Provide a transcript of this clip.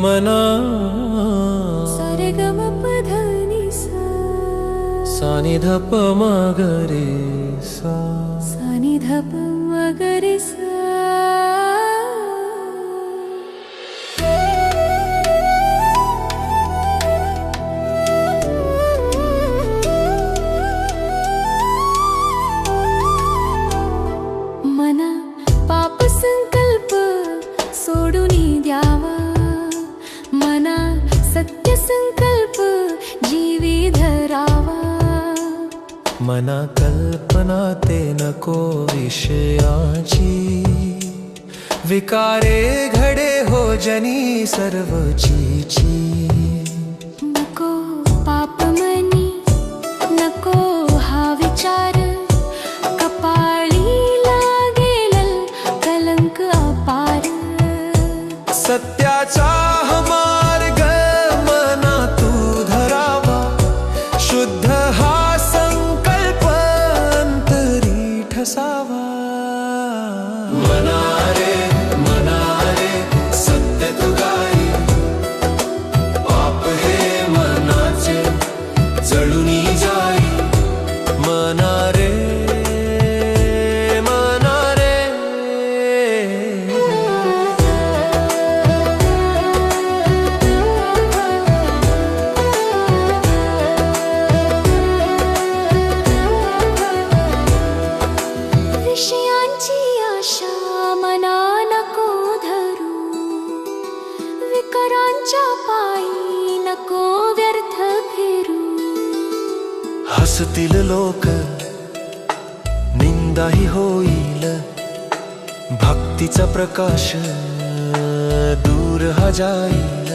मना सारे ग म प ध नि सा सा नि ध प म ग रे सा सा नि ध प म ग रे सा मना पाप संकल्प सोडून द्यावा, मना सत्य संकल्प जीवी धरावा. मना कल्पना ते नको विषयाची, विकारे घडे हो जनी सर्वचीची. नको पाप मनी, नको हा विचार, कपाळी लागेल कलंक अपार. सत्याचा हा मार्ग मना तू धरावा, शुद्ध हा संकल्प अंतरी ठसावा. मना रे सत्य तू गाई, पाप हे मनाचे जळूनी जाई. मना रे विषयांची आशा मना नको धरू, विकारांच्या पायी नको व्यर्थ फिरू. हसतील लोक, निंदाही होईल, भक्तीचा प्रकाश दूर हा जाईल.